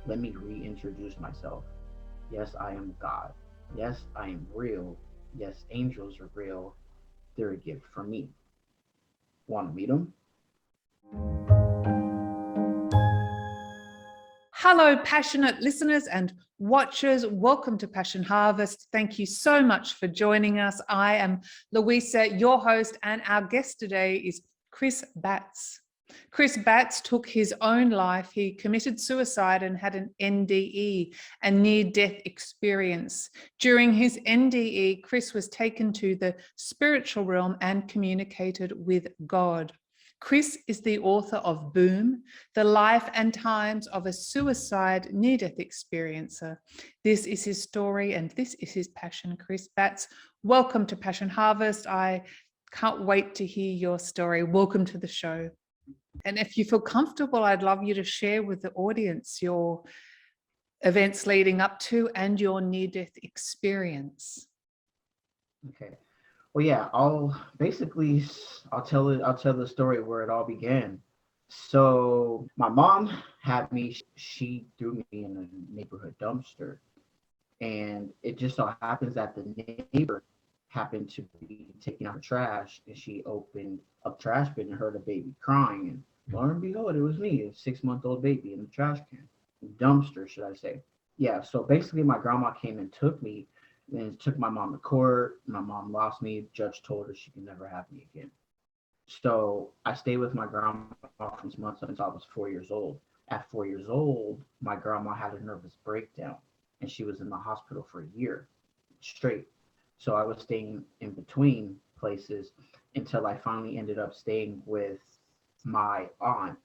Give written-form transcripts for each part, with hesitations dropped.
let me reintroduce myself. Yes, I am God. Yes, I am real. Yes, angels are real. They're a gift from me. Want to meet them? Hello, passionate listeners and watchers. Welcome to Passion Harvest. Thank you so much for joining us. I am Louisa, your host, and our guest today is Chris Batts. Chris Batts took his own life. He committed suicide and had an NDE, a near-death experience. During his NDE, Chris was taken to the spiritual realm and communicated with God. Chris is the author of Boom, The Life and Times of a Suicide Near-Death Experiencer. This is his story and this is his passion. Chris Batts, welcome to Passion Harvest. I can't wait to hear your story. Welcome to the show. And if you feel comfortable, I'd love you to share with the audience your events leading up to and your near-death experience. Okay. Well, yeah, I'll tell the story where it all began. So my mom had me. She threw me in a neighborhood dumpster, and it just so happens that the neighbor happened to be taking out her trash, and she opened up trash bin and heard a baby crying, and lo and behold, it was me, a 6 month old baby in the trash can, dumpster, should I say? Yeah. So basically, my grandma came and took me, and took my mom to court. My mom lost me. The judge told her she could never have me again. So I stayed with my grandma for 6 months until I was 4 years old. At 4 years old, my grandma had a nervous breakdown and she was in the hospital for a year straight. So I was staying in between places until I finally ended up staying with my aunt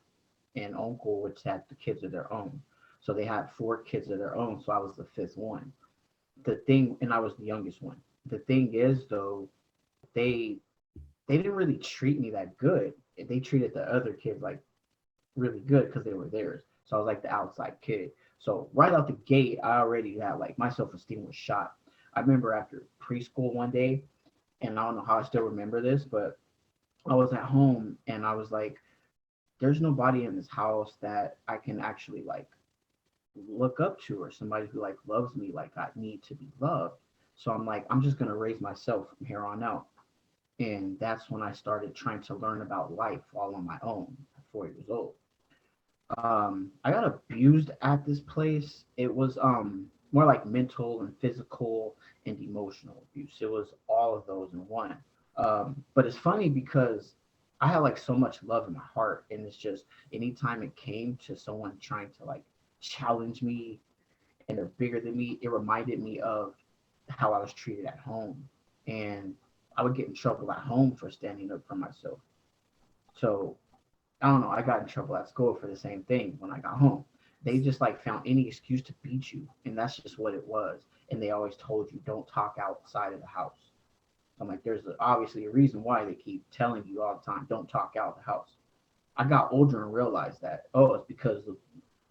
and uncle, which had the kids of their own. So they had four kids of their own. So I was the fifth one. The thing, and I was the youngest one. The thing is, though, they they didn't really treat me that good. They treated the other kids like really good because they were theirs. So I was like the outside kid. So right out the gate, I already had like my self esteem was shot. I remember after preschool one day, and I don't know how I still remember this, but I was at home and I was like, "There's nobody in this house that I can actually like look up to, or somebody who like loves me like I need to be loved." So I'm like, I'm just gonna raise myself from here on out. And that's when I started trying to learn about life all on my own at 4 years old. I got abused at this place. It was more like mental and physical and emotional abuse. It was all of those in one. But it's funny because I had like so much love in my heart, and it's just anytime it came to someone trying to like challenge me and they're bigger than me, it reminded me of how I was treated at home. And I would get in trouble at home for standing up for myself. So I don't know, I got in trouble at school for the same thing when I got home. They just like found any excuse to beat you, and that's just what it was. And they always told you don't talk outside of the house. So I'm like, there's obviously a reason why they keep telling you all the time, don't talk out of the house. I got older and realized that, oh, it's because of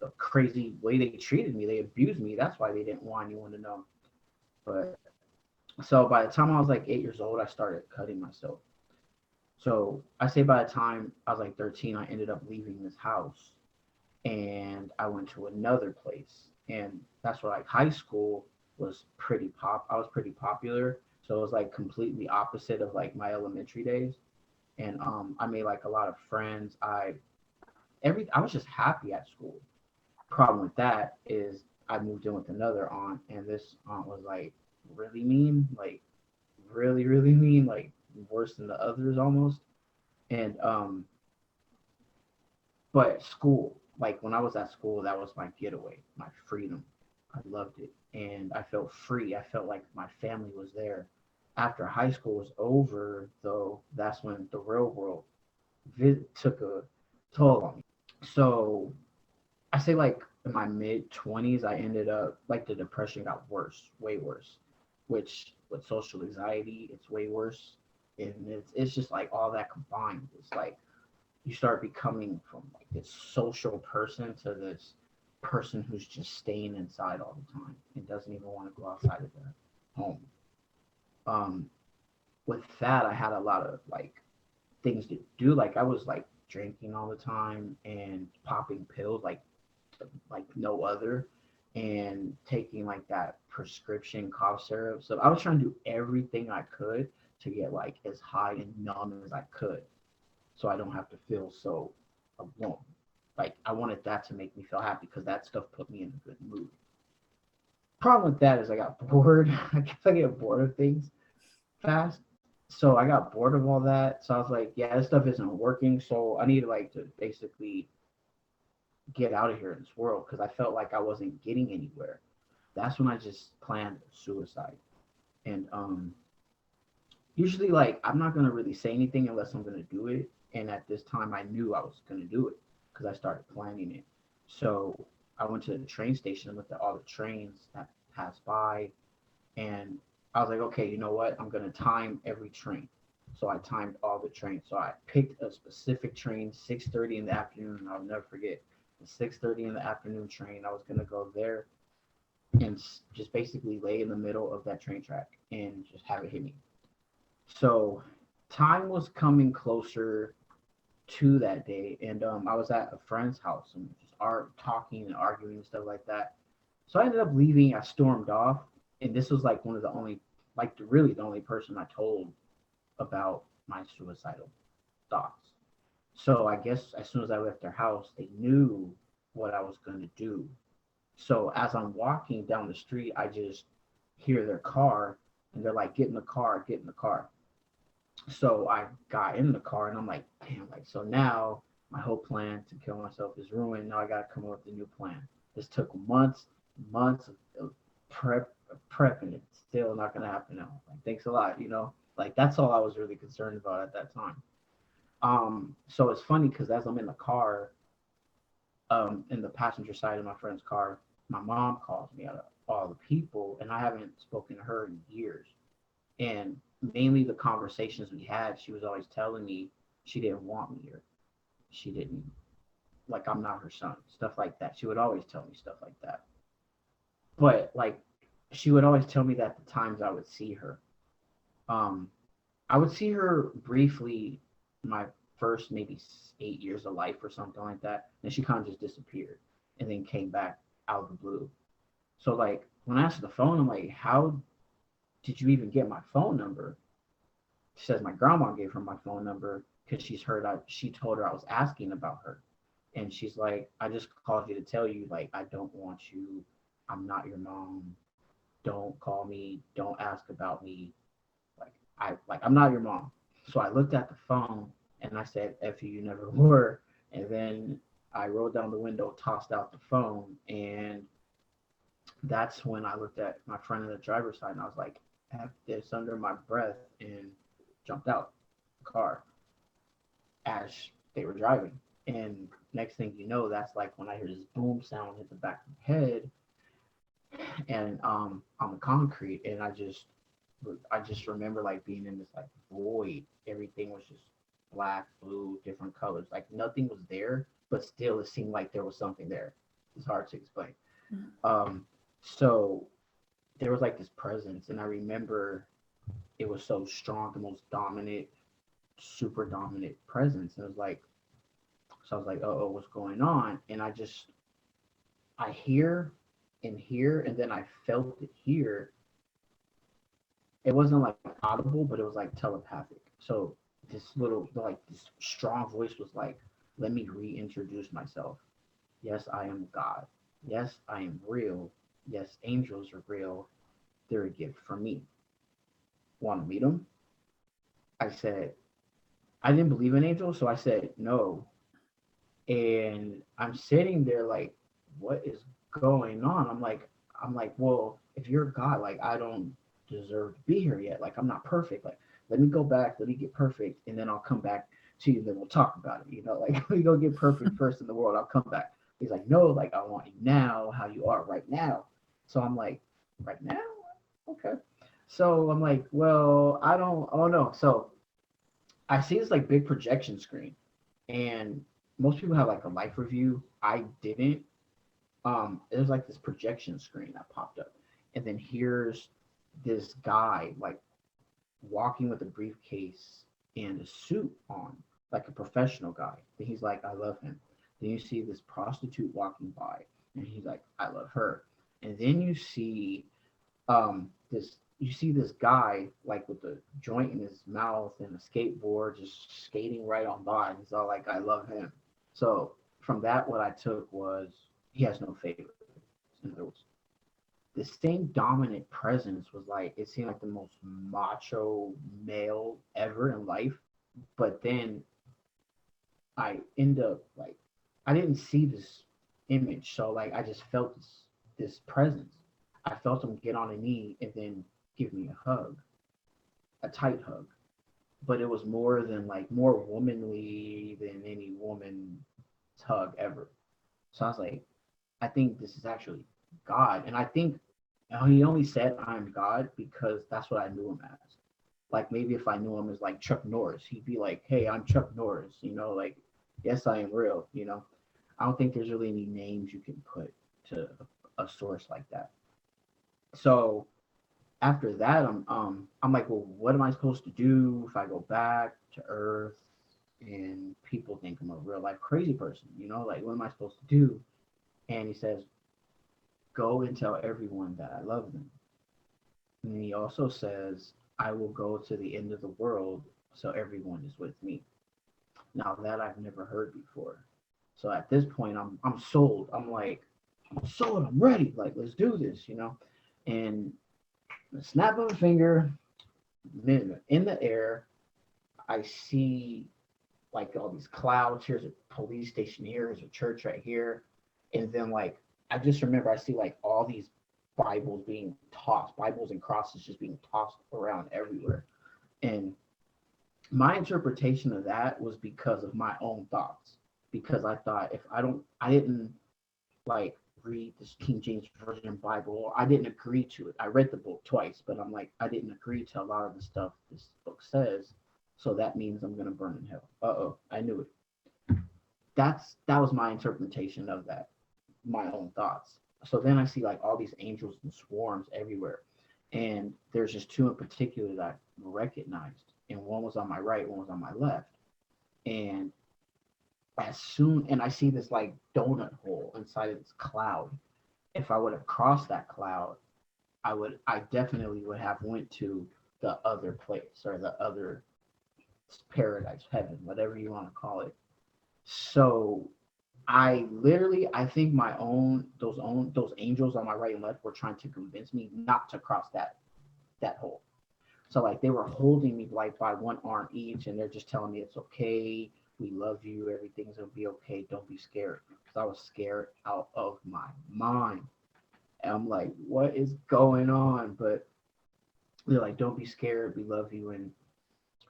the crazy way they treated me. They abused me. That's why they didn't want anyone to know. But so by the time I was like 8 years old, I started cutting myself. So I say by the time I was like 13, I ended up leaving this house and I went to another place. And that's where like high school was pretty I was pretty popular. So it was like completely opposite of like my elementary days. And I made like a lot of friends. I was just happy at school. Problem with that is I moved in with another aunt, and this aunt was like really mean, like really, really mean, like worse than the others almost. And but school, like when I was at school, that was my getaway, my freedom. I loved it, and I felt free. I felt like my family was there. After high school was over, though, that's when the real world took a toll on me. So I say like in my mid 20s, I ended up like the depression got worse, way worse. Which with social anxiety, it's way worse, and it's just like all that combined. It's like you start becoming from like this social person to this person who's just staying inside all the time and doesn't even want to go outside of their home. Um, with that, I had a lot of like things to do. Like I was like drinking all the time and popping pills, like like no other, and taking like that prescription cough syrup. So I was trying to do everything I could to get like as high and numb as I could, so I don't have to feel so alone. Like I wanted that to make me feel happy because that stuff put me in a good mood. Problem with that is I got bored. I guess I get bored of things fast. So I got bored of all that. So I was like, yeah, this stuff isn't working. So I need like to basically get out of here in this world because I felt like I wasn't getting anywhere. That's when I just planned suicide. And usually like I'm not gonna really say anything unless I'm gonna do it. And at this time I knew I was gonna do it because I started planning it. So I went to the train station and looked at all the trains that passed by, and I was like, okay, you know what? I'm gonna time every train. So I timed all the trains. So I picked a specific train, 6:30 in the afternoon. I'll never forget the 6:30 in the afternoon train. I was gonna go there and just basically lay in the middle of that train track and just have it hit me. So time was coming closer to that day, and I was at a friend's house and just talking and arguing and stuff like that. So I ended up leaving. I stormed off, and this was like one of the only, like really the only person I told about my suicidal thoughts. So I guess as soon as I left their house, they knew what I was going to do. So as I'm walking down the street, I just hear their car, and they're like, "Get in the car, get in the car." So I got in the car, and I'm like, damn, like, so now my whole plan to kill myself is ruined. Now I got to come up with a new plan. This took months, months of prepping it. Still not going to happen now. Like, thanks a lot, Like, that's all I was really concerned about at that time. So it's funny because as I'm in the car, in the passenger side of my friend's car, my mom calls me out of all the people, and I haven't spoken to her in years. And mainly the conversations we had, she was always telling me she didn't want me here. She didn't, like, I'm not her son, stuff like that. She would always tell me stuff like that. But like, she would always tell me that the times I would see her. Um, I would see her briefly my first maybe 8 years of life or something like that. And she kind of just disappeared and then came back out of the blue. So like when I answered the phone, I'm like, how did you even get my phone number? She says my grandma gave her my phone number because she told her I was asking about her. And she's like, I just called you to tell you, like, I don't want you. I'm not your mom. Don't call me. Don't ask about me. I'm not your mom. So I looked at the phone and I said, F you, you never were. And then I rolled down the window, tossed out the phone, and that's when I looked at my friend in the driver's side and I was like, F this under my breath, and jumped out the car as they were driving. And next thing you know, that's like when I hear this boom sound hit the back of my head and on the concrete, and I just remember like being in this like void. Everything was just black, blue, different colors. Like nothing was there, but still it seemed like there was something there. It's hard to explain. So there was like this presence, and I remember it was so strong, the most dominant, super dominant presence. And it was like, so I was like, oh, what's going on? And I hear and hear, and then I felt it here. It wasn't like audible, but it was like telepathic. So this strong voice was like, let me reintroduce myself. Yes, I am God. Yes, I am real. Yes, angels are real. They're a gift from me. Want to meet them? I said, I didn't believe in angels, so I said no. And I'm sitting there like, what is going on? I'm like, well, if you're God, like I don't deserve to be here yet. Like I'm not perfect. Like let me go back, let me get perfect, and then I'll come back to you. Then we'll talk about it. Like let me go get perfect first in the world. I'll come back. He's like, no, like I want you now, how you are right now. So I'm like, right now, okay. So I'm like, well, I don't, oh no. So I see this like big projection screen, and most people have like a life review. I didn't. There's like this projection screen that popped up, and then here's this guy like walking with a briefcase and a suit on, like a professional guy. And he's like, I love him. Then you see this prostitute walking by, And he's like, I love her. And then you see this guy like with a joint in his mouth and a skateboard just skating right on by. And he's all like, I love him. So from that, what I took was he has no favorites. In other words, the same dominant presence was like it seemed like the most macho male ever in life. But then I end up like I didn't see this image, so like I just felt this presence. I felt him get on a knee and then give me a hug, a tight hug. But it was more than like more womanly than any woman's hug ever. So I was like, I think this is actually God, and I think he only said I'm God because that's what I knew him as. Like maybe if I knew him as like Chuck Norris, he'd be like, "Hey, I'm Chuck Norris," like, yes, I am real. I don't think there's really any names you can put to a source like that. So after that, I'm like, well, what am I supposed to do if I go back to Earth and people think I'm a real life crazy person? Like what am I supposed to do? And he says, go and tell everyone that I love them. And he also says, I will go to the end of the world so everyone is with me. Now that I've never heard before. So at this point, I'm sold. I'm sold. I'm ready. Like, let's do this. And the snap of a finger, in the air, I see like all these clouds. Here's a police station here. Here's a church right here. And then like I just remember I see like all these Bibles being tossed, Bibles and crosses just being tossed around everywhere. And my interpretation of that was because of my own thoughts. Because I thought if I didn't like read this King James Version Bible. I didn't agree to it. I read the book twice, but I'm like, I didn't agree to a lot of the stuff this book says. So that means I'm gonna burn in hell. Uh-oh, I knew it. That was my interpretation of that, my own thoughts. So then I see like all these angels and swarms everywhere. And there's just two in particular that I recognized. And one was on my right, one was on my left. And and I see this like donut hole inside of this cloud. If I would have crossed that cloud, I definitely would have went to the other place or the other paradise, heaven, whatever you want to call it. So I think those angels on my right and left were trying to convince me not to cross that hole. So like they were holding me like by one arm each, and they're just telling me it's okay. We love you. Everything's gonna be okay. Don't be scared. Because I was scared out of my mind. And I'm like, what is going on? But they're like, don't be scared. We love you. And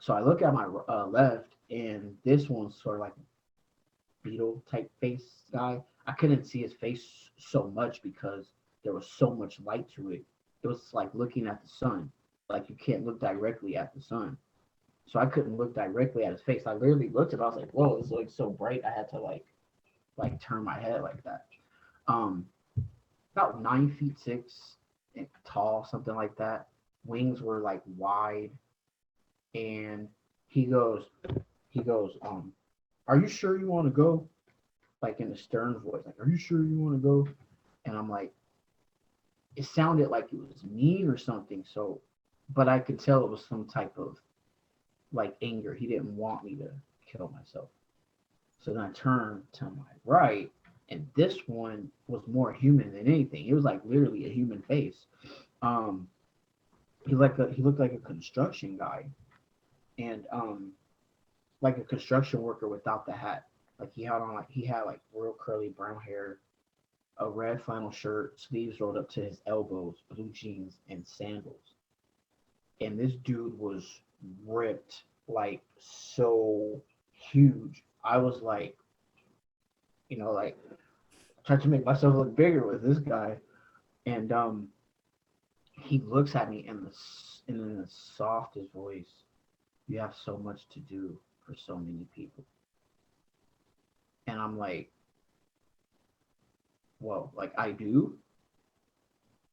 so I look at my left, and this one's sort of like a beetle type face guy. I couldn't see his face so much because there was so much light to it. It was like looking at the sun. Like you can't look directly at the sun. So I couldn't look directly at his face. I literally looked at it. I was like, whoa, it's like so bright. I had to like turn my head like that. Um, about 9 feet 6 and tall, something like that. Wings were like wide, and he goes, are you sure you want to go? Like in a stern voice, like, are you sure you want to go? And I'm like, it sounded like it was me or something. So, but I could tell it was some type of like anger. He didn't want me to kill myself. So then I turned to my right, and this one was more human than anything. It was like literally a human face. Um, he looked like a construction guy, and like a construction worker without the hat. Like he had like real curly brown hair, a red flannel shirt, sleeves rolled up to his elbows, blue jeans, and sandals. And this dude was ripped, like so huge. I was like, like trying to make myself look bigger with this guy. And he looks at me in the softest voice. You have so much to do for so many people. And I'm like, whoa, like I do?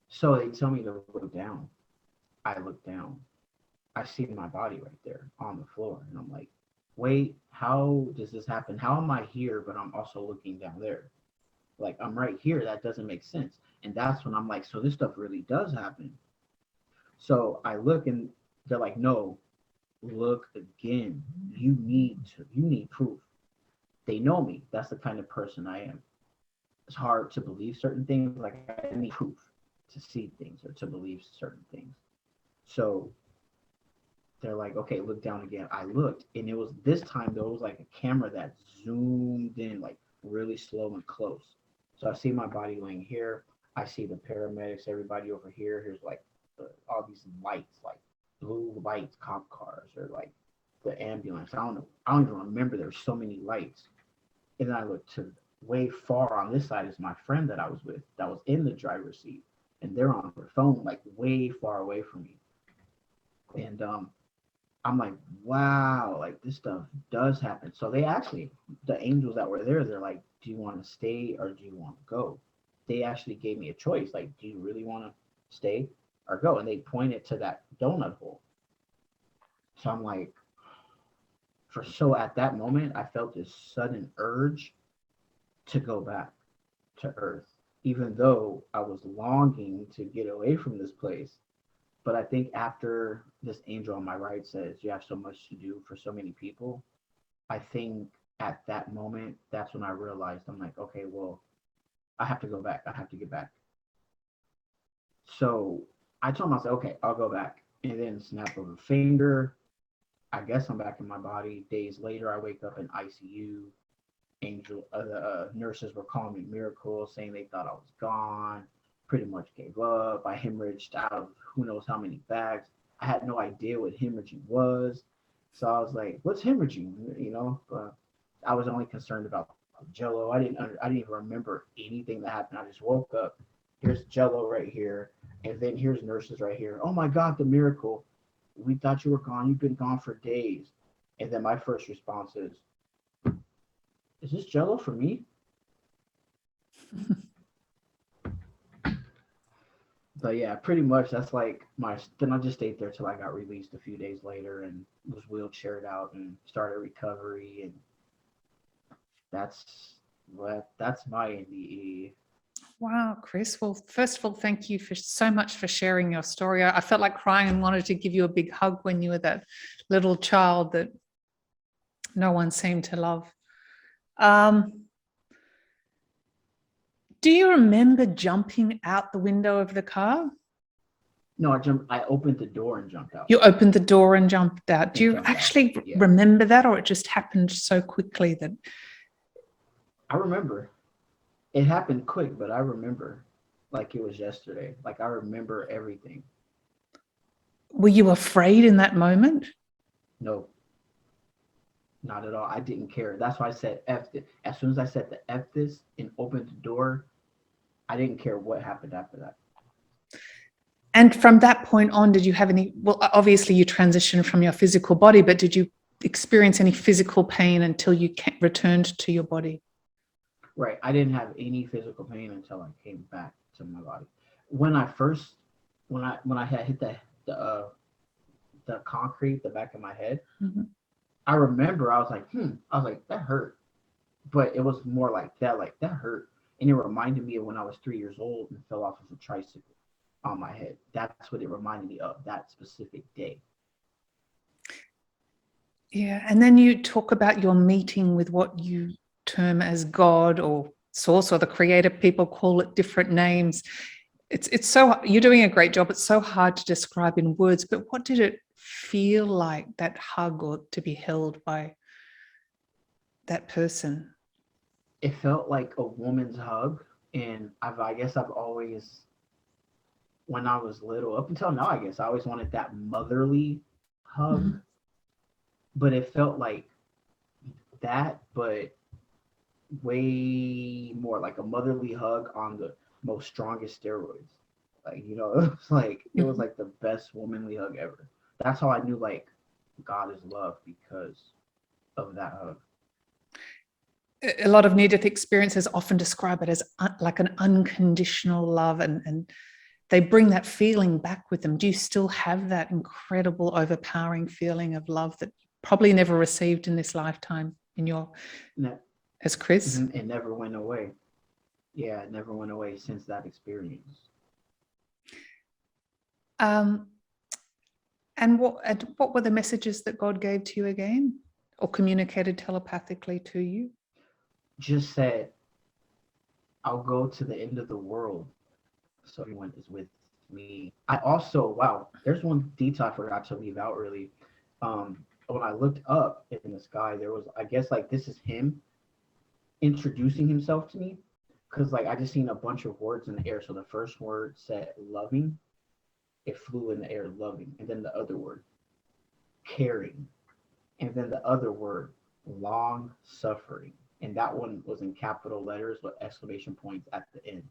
So they tell me to look down. I look down. I see my body right there on the floor. And I'm like, wait, how does this happen? How am I here, but I'm also looking down there? Like, I'm right here. That doesn't make sense. And that's when I'm like, so this stuff really does happen. So I look and they're like, no, look again. You need proof. They know me. That's the kind of person I am. It's hard to believe certain things. Like, I need proof to see things or to believe certain things. So they're like, okay, look down again. I looked, and it was this time there was like a camera that zoomed in like really slow and close. So I see my body laying here. I see the paramedics, everybody over here. Here's like all these lights, like blue lights, cop cars, or like the ambulance. I don't know. I don't even remember. There's so many lights. And then I looked to way far on this side is my friend that I was with, that was in the driver's seat, and they're on their phone, like way far away from me. And I'm like, wow, like this stuff does happen. So they actually, the angels that were there, they're like, do you want to stay or do you want to go? They actually gave me a choice. Like, do you really want to stay or go? And they pointed to that donut hole. So I'm like, so at that moment, I felt this sudden urge to go back to Earth, even though I was longing to get away from this place. But I think after this angel on my right says, you have so much to do for so many people, I think at that moment, that's when I realized, I'm like, okay, well, I have to go back. I have to get back. So I told myself, okay, I'll go back. And then snap of a finger, I guess I'm back in my body. Days later, I wake up in ICU. Nurses were calling me miracle, saying they thought I was gone. Pretty much gave up. I hemorrhaged out of who knows how many bags. I had no idea what hemorrhaging was, so I was like, "What's hemorrhaging?" But I was only concerned about Jello. I didn't even remember anything that happened. I just woke up. Here's Jello right here, and then here's nurses right here. Oh my God, the miracle! We thought you were gone. You've been gone for days. And then my first response is this Jello for me? But yeah, pretty much that's like then I just stayed there till I got released a few days later and was wheelchaired out and started recovery, and that's my NDE. Wow, Chris. Well, first of all, thank you for so much for sharing your story. I felt like crying and wanted to give you a big hug when you were that little child that no one seemed to love. Do you remember jumping out the window of the car? No, I opened the door and jumped out. You opened the door and jumped out. Do you actually Yeah. remember that, or it just happened so quickly that? I remember. It happened quick, but I remember like it was yesterday. Like I remember everything. Were you afraid in that moment? No, not at all. I didn't care. That's why I said F this. As soon as I said the F this and opened the door, I didn't care what happened after that. And from that point on, did you have any, well, obviously you transitioned from your physical body, but did you experience any physical pain until you returned to your body? Right. I didn't have any physical pain until I came back to my body. When I had hit the concrete, the back of my head, Mm-hmm. I remember I was like, that hurt. But it was more like that hurt. And it reminded me of when I was 3 years old and fell off of a tricycle on my head. That's what it reminded me of, that specific day. Yeah. And then you talk about your meeting with what you term as God or source or the creator. People call it different names. It's so, you're doing a great job. It's so hard to describe in words, but what did it feel like, that hug, or to be held by that person? It felt like a woman's hug. And I guess I've always, when I was little, up until now, I guess I always wanted that motherly hug. Mm-hmm. But it felt like that, but way more like a motherly hug on the most strongest steroids. Like, it was like the best womanly hug ever. That's how I knew like God is love, because of that hug. A lot of near-death experiences often describe it as like an unconditional love, and they bring that feeling back with them. Do you still have that incredible, overpowering feeling of love that you probably never received in this lifetime as Chris? It never went away. Yeah, it never went away since that experience. Um, and what were the messages that God gave to you again, or communicated telepathically to you? Just said, I'll go to the end of the world so everyone is with me. I also, wow, there's one detail I forgot to leave out really. When I looked up in the sky, there was, I guess, like this is him introducing himself to me. Cause like I just seen a bunch of words in the air. So the first word said loving, it flew in the air, loving, and then the other word, caring, and then the other word, long suffering. And that one was in capital letters with exclamation points at the end.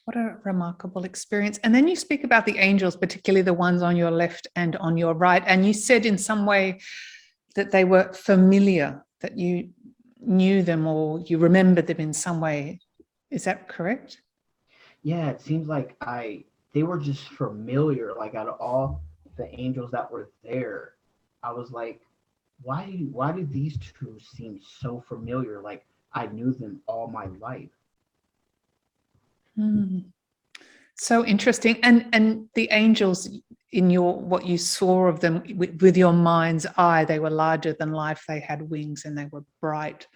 What a remarkable experience. And then you speak about the angels, particularly the ones on your left and on your right. And you said in some way that they were familiar, that you knew them or you remembered them in some way. Is that correct? Yeah, it seems like they were just familiar. Like out of all the angels that were there, I was like, why do these two seem so familiar? Like I knew them all my life. Hmm. So interesting. And the angels, in your what you saw of them with your mind's eye, they were larger than life. They had wings and they were bright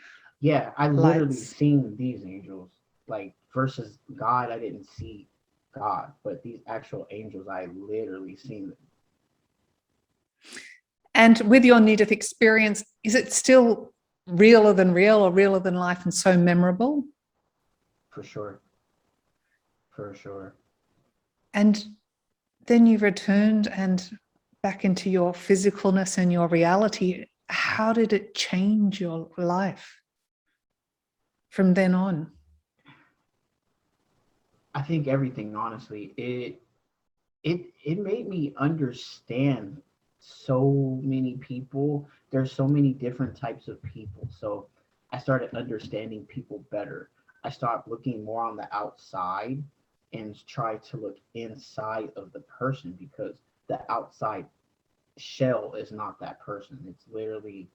Yeah, I literally lights. seen these angels. Like versus God, I didn't see God, but these actual angels, I literally seen them And with your near-death experience, is it still realer than real or realer than life and so memorable? for sure, for sure. And then you returned and back into your physicalness and your reality. How did it change your life from then on? I think everything, honestly, it made me understand so many people. There's so many different types of people. So I started understanding people better. I stopped looking more on the outside and try to look inside of the person because the outside shell is not that person. It's literally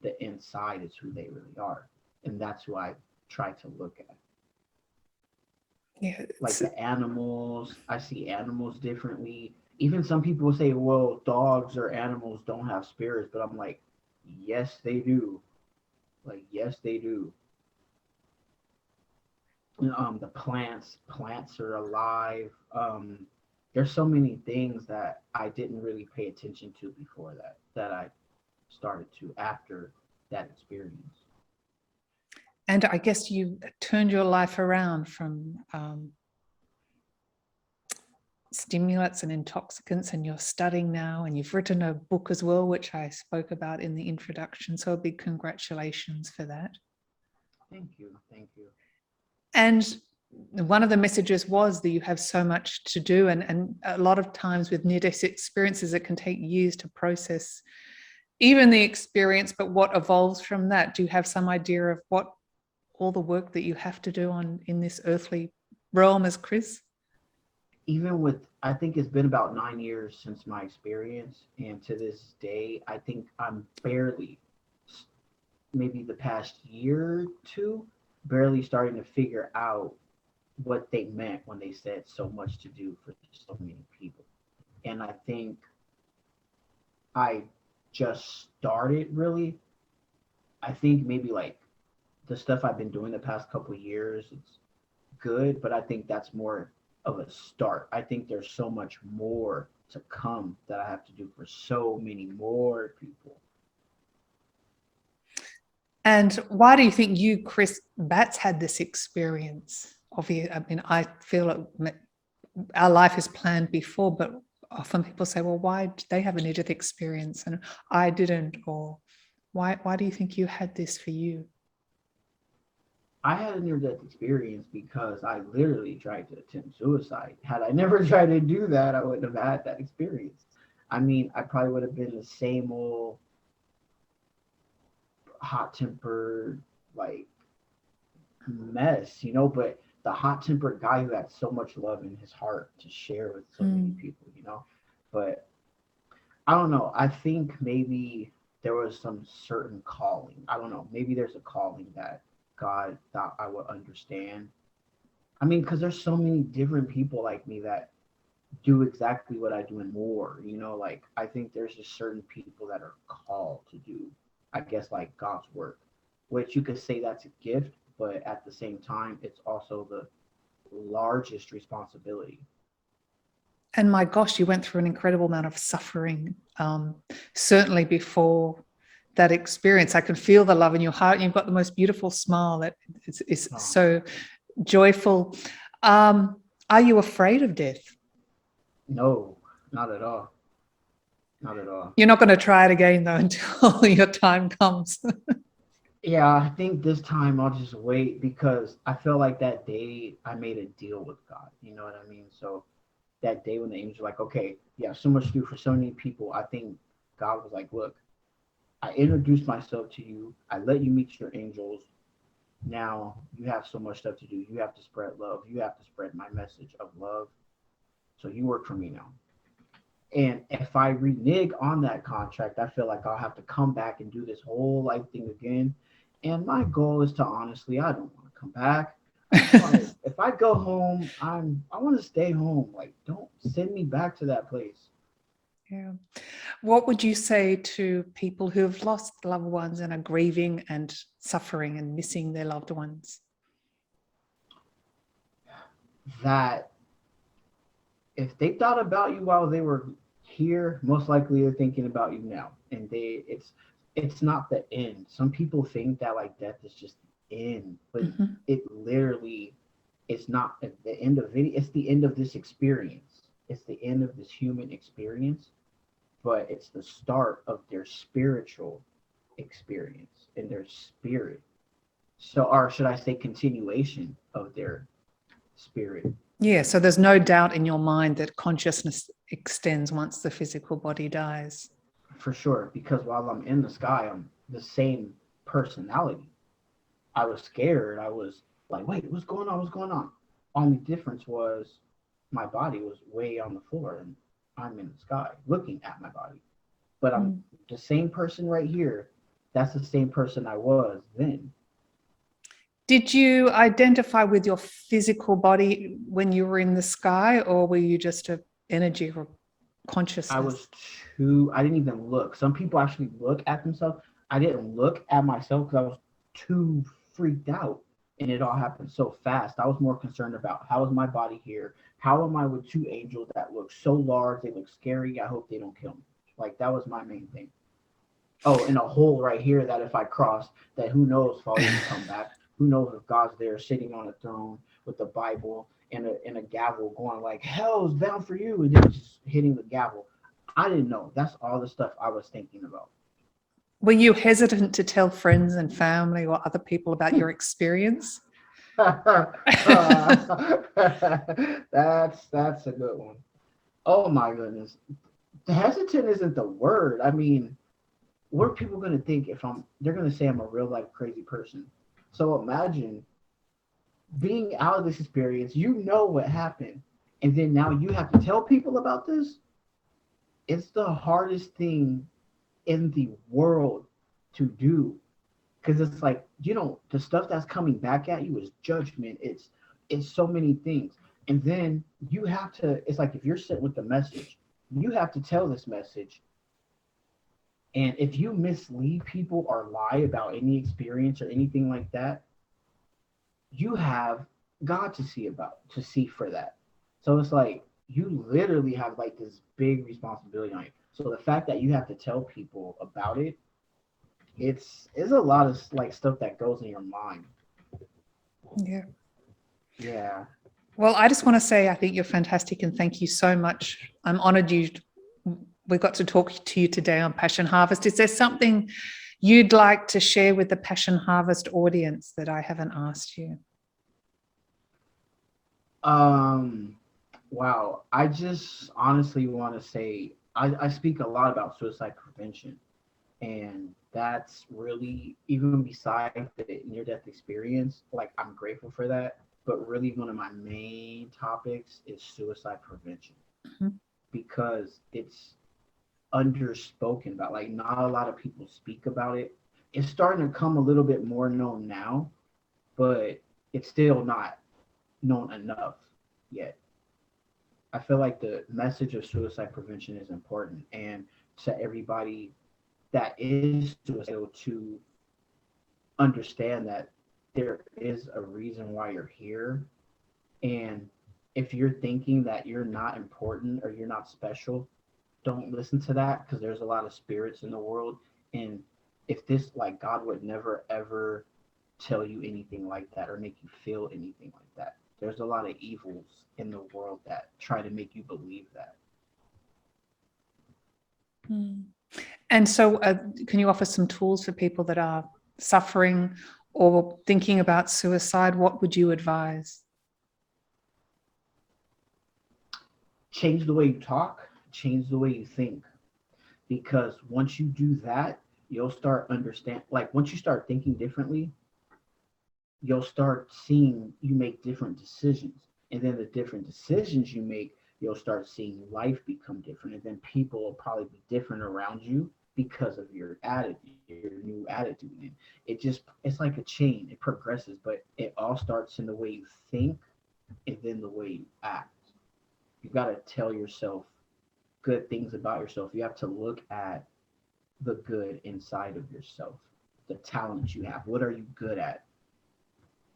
the inside is who they really are. And that's who I try to look at. Yeah, Like the animals. I see animals differently. Even some people say, well, dogs or animals don't have spirits, but I'm like, yes, they do. Like, yes, they do. The plants are alive. There's so many things that I didn't really pay attention to before that I started to after that experience. and I guess you turned your life around from stimulants and intoxicants, and you're studying now, and you've written a book as well, which I spoke about in the introduction. So a big congratulations for that. Thank you, thank you. And one of the messages was that you have so much to do, and a lot of times with near-death experiences, it can take years to process even the experience, but what evolves from that. Do you have some idea of what all the work that you have to do on in this earthly realm as Chris? Even with, I think it's been about 9 years since my experience, and to this day I think I'm barely, maybe the past year or two, barely starting to figure out what they meant when they said so much to do for so many people. And I think I just started really. I think maybe like the stuff I've been doing the past couple of years, it's good, but I think that's more of a start. I think there's so much more to come that I have to do for so many more people. And why do you think you, Chris Batts, had this experience? Obviously, I mean, I feel our life is planned before, but often people say, well, why did they have a near-death experience and I didn't? Or why do you think you had this for you? I had a near death experience because I literally tried to attempt suicide. Had I never tried to do that, I wouldn't have had that experience. I mean, I probably would have been the same old hot tempered, like mess, but the hot tempered guy who had so much love in his heart to share with so many people. But I don't know. I think maybe there was some certain calling. I don't know. Maybe there's a calling that God thought I would understand. I mean, because there's so many different people like me that do exactly what I do and more. Like I think there's just certain people that are called to do, I guess, like God's work, which you could say that's a gift, but at the same time, it's also the largest responsibility. And my gosh, you went through an incredible amount of suffering. Certainly before that experience, I can feel the love in your heart. You've got the most beautiful smile that is Oh, so joyful. Are you afraid of death? no, not at all. Not at all. You're not going to try it again, though, until your time comes. Yeah, I think this time I'll just wait because I feel like that day I made a deal with God. You know what I mean? So that day when the angels were like, okay, yeah, so much to do for so many people, I think God was like, look, I introduced myself to you. I let you meet your angels. Now you have so much stuff to do. You have to spread love. You have to spread my message of love. So you work for me now. And if I renege on that contract, I feel like I'll have to come back and do this whole life thing again. And my goal is to honestly, I don't want to come back. I just want to. If I go home, I want to stay home. Like, don't send me back to that place. Yeah. What would you say to people who have lost loved ones and are grieving and suffering and missing their loved ones? That if they thought about you while they were here, most likely they're thinking about you now. And it's not the end. Some people think that like death is just the end, but Mhm. it literally it's not at the end of it. It's the end of this experience. It's the end of this human experience, but it's the start of their spiritual experience and their spirit. So, or should I say, continuation of their spirit. Yeah, so there's no doubt in your mind that consciousness extends once the physical body dies. For sure, because while I'm in the sky, I'm the same personality. I was scared. I was like, wait, what's going on? What's going on? Only difference was my body was way on the floor and I'm in the sky looking at my body. But I'm Mm. the same person right here. That's the same person I was then. Did you identify with your physical body when you were in the sky, or were you just an energy or I consciousness? was I didn't even look. Some people actually look at themselves. I didn't look at myself because I was too freaked out. And it all happened so fast. I was more concerned about how is my body here? How am I with two angels that look so large? They look scary. I hope they don't kill me. Like that was my main thing. Oh, and a hole right here that if I cross, that who knows if I'll even come back. Who knows if God's there sitting on a throne with the Bible and a gavel going like hell's bound for you and then just hitting the gavel. I didn't know. That's all the stuff I was thinking about. Were you hesitant to tell friends and family or other people about your experience? That's a good one. Oh my goodness. Hesitant isn't the word. I mean, what are people gonna think if they're gonna say I'm a real life crazy person. So imagine being out of this experience, you know what happened, and then now you have to tell people about this. It's the hardest thing in the world to do because it's like the stuff that's coming back at you is judgment. It's so many things, and then you have to. It's like if you're sitting with the message, you have to tell this message, and if you mislead people or lie about any experience or anything like that, you have God to see for that. So it's like you literally have like this big responsibility on you. So the fact that you have to tell people about it, it's a lot of like stuff that goes in your mind. Yeah. Yeah. Well, I just want to say I think you're fantastic and thank you so much. I'm honored we got to talk to you today on Passion Harvest. Is there something you'd like to share with the Passion Harvest audience that I haven't asked you? Um wow. I just honestly want to say I speak a lot about suicide prevention. And that's really even besides the near death experience, like I'm grateful for that. But really one of my main topics is suicide prevention Mhm. because it's underspoken about. Like not a lot of people speak about it. It's starting to come a little bit more known now, but it's still not known enough yet. I feel like the message of suicide prevention is important, and to everybody that is suicidal to understand that there is a reason why you're here. And if you're thinking that you're not important or you're not special, don't listen to that, because there's a lot of spirits in the world. And if this, like, God would never ever tell you anything like that or make you feel anything like that. There's a lot of evils in the world that try to make you believe that. And so can you offer some tools for people that are suffering or thinking about suicide? What would you advise? Change the way you talk, change the way you think. Because once you do that, you'll start understand, like, once you start thinking differently, you'll start seeing you make different decisions. And then the different decisions you make, you'll start seeing life become different. And then people will probably be different around you because of your attitude, your new attitude. And it's like a chain, it progresses, but it all starts in the way you think and then the way you act. You got to tell yourself good things about yourself. You have to look at the good inside of yourself, the talents you have. What are you good at?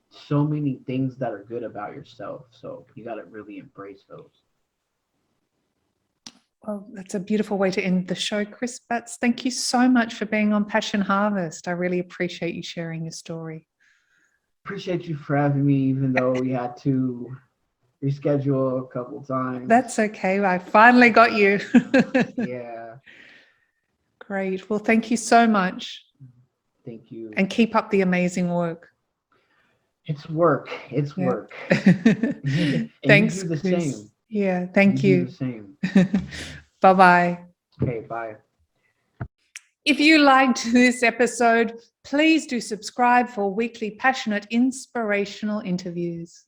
So many things that are good about yourself. So you got to really embrace those. Well, that's a beautiful way to end the show, Chris Batts. Thank you so much for being on Passion Harvest. I really appreciate you sharing your story. Appreciate you for having me, even though we had to reschedule a couple times. That's okay. I finally got you. Yeah. Great. Well, thank you so much. Thank you. And keep up the amazing work. It's work. It's work. Thanks, you do the Chris. same. Yeah, thank you. Do the same. Bye-bye. Okay, bye. If you liked this episode, please do subscribe for weekly passionate, inspirational interviews.